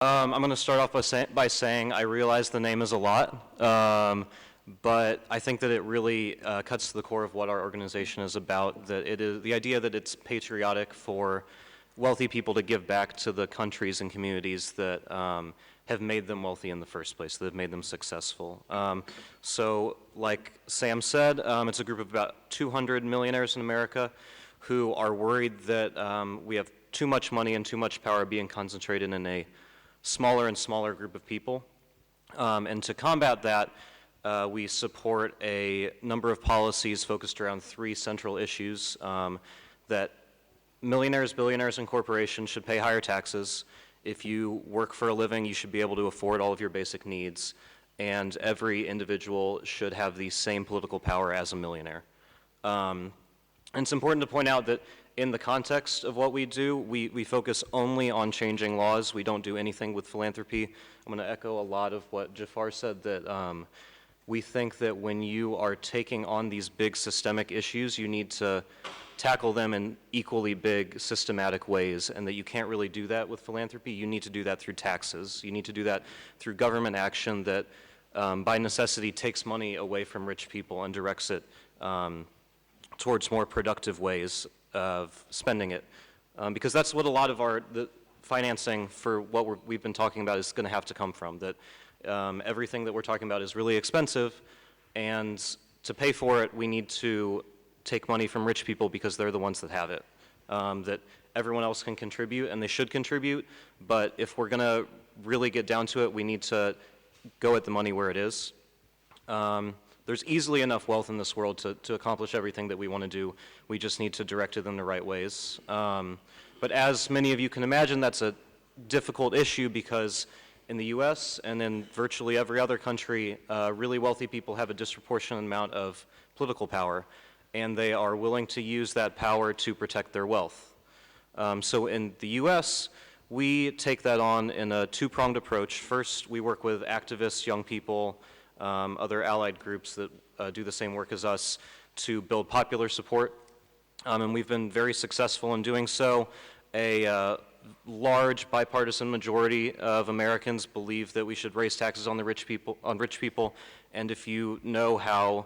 I'm going to start off by saying I realize the name is a lot, but I think that it really cuts to the core of what our organization is about, that it is the idea that it's patriotic for wealthy people to give back to the countries and communities that have made them wealthy in the first place, that have made them successful. So like Sam said, it's a group of about 200 millionaires in America who are worried that we have too much money and too much power being concentrated in a smaller and smaller group of people. And to combat that, we support a number of policies focused around three central issues, that millionaires, billionaires, and corporations should pay higher taxes. If you work for a living, you should be able to afford all of your basic needs, and every individual should have the same political power as a millionaire. And it's important to point out that in the context of what we do, we focus only on changing laws. We don't do anything with philanthropy. I'm going to echo a lot of what Jafar said, that we think that when you are taking on these big systemic issues, you need to tackle them in equally big systematic ways, and that you can't really do that with philanthropy. You need to do that through taxes. You need to do that through government action that by necessity takes money away from rich people and directs it towards more productive ways of spending it. Because that's what a lot of the financing for what we've been talking about is going to have to come from, that everything that we're talking about is really expensive, and to pay for it we need to take money from rich people because they're the ones that have it. That everyone else can contribute, and they should contribute, but if we're going to really get down to it, we need to go at the money where it is. There's easily enough wealth in this world to accomplish everything that we want to do. We just need to direct it in the right ways. But as many of you can imagine, that's a difficult issue because in the US and in virtually every other country, really wealthy people have a disproportionate amount of political power, and they are willing to use that power to protect their wealth. So in the US, we take that on in a two-pronged approach. First, we work with activists, young people, other allied groups that do the same work as us to build popular support, and we've been very successful in doing so. A large bipartisan majority of Americans believe that we should raise taxes on rich people, and if you know how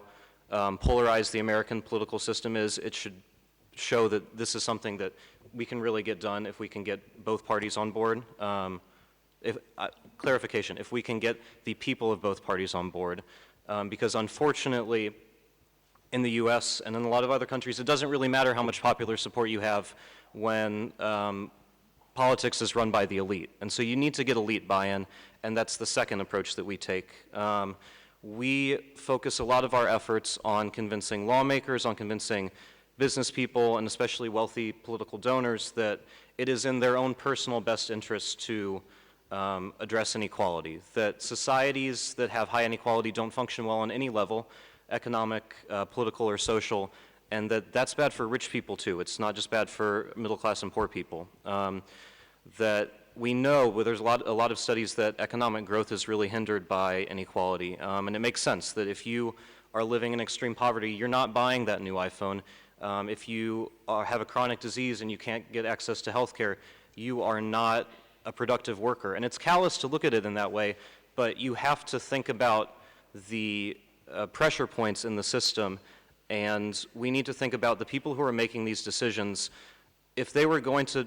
polarized the American political system is, it should show that this is something that we can really get done if we can get both parties on board. Clarification, if we can get the people of both parties on board, because unfortunately in the US and in a lot of other countries, it doesn't really matter how much popular support you have when politics is run by the elite. And so you need to get elite buy-in, and that's the second approach that we take. We focus a lot of our efforts on convincing lawmakers, on convincing business people, and especially wealthy political donors that it is in their own personal best interest to address inequality, that societies that have high inequality don't function well on any level, economic, political, or social, and that's bad for rich people too. It's not just bad for middle class and poor people. That we know, well, there's a lot of studies that economic growth is really hindered by inequality, and it makes sense that if you are living in extreme poverty, you're not buying that new iPhone. If you have a chronic disease and you can't get access to health care, you are not a productive worker. And it's callous to look at it in that way, but you have to think about the pressure points in the system, and we need to think about the people who are making these decisions. If they were going to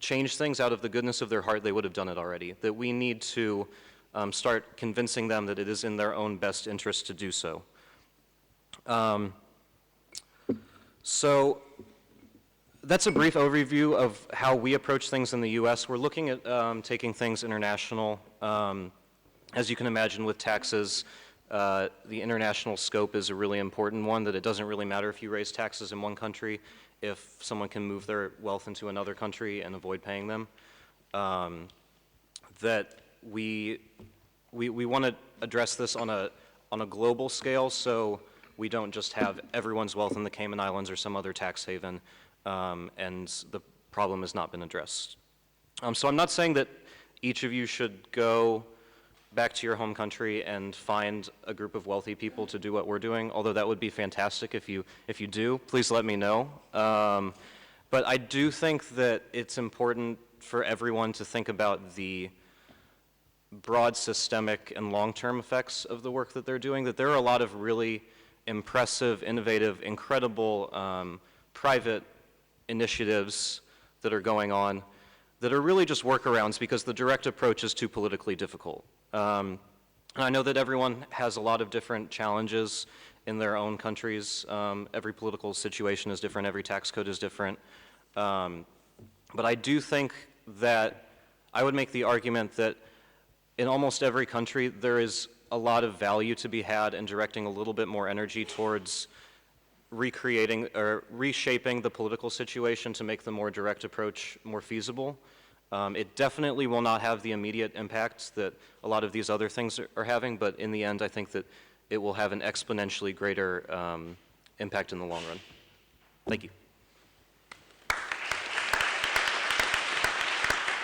change things out of the goodness of their heart, they would have done it already. That we need to start convincing them that it is in their own best interest to do so. So that's a brief overview of how we approach things in the US. We're looking at taking things international. As you can imagine with taxes, the international scope is a really important one, that it doesn't really matter if you raise taxes in one country if someone can move their wealth into another country and avoid paying them. That we want to address this on a global scale, so we don't just have everyone's wealth in the Cayman Islands or some other tax haven, and the problem has not been addressed. So I'm not saying that each of you should go back to your home country and find a group of wealthy people to do what we're doing, although that would be fantastic if you do. Please let me know. But I do think that it's important for everyone to think about the broad systemic and long-term effects of the work that they're doing, that there are a lot of really impressive, innovative, incredible private initiatives that are going on that are really just workarounds because the direct approach is too politically difficult. And I know that everyone has a lot of different challenges in their own countries. Every political situation is different, every tax code is different. But I do think that I would make the argument that in almost every country there is a lot of value to be had in directing a little bit more energy towards recreating or reshaping the political situation to make the more direct approach more feasible. It definitely will not have the immediate impacts that a lot of these other things are having, but in the end I think that it will have an exponentially greater impact in the long run. Thank you.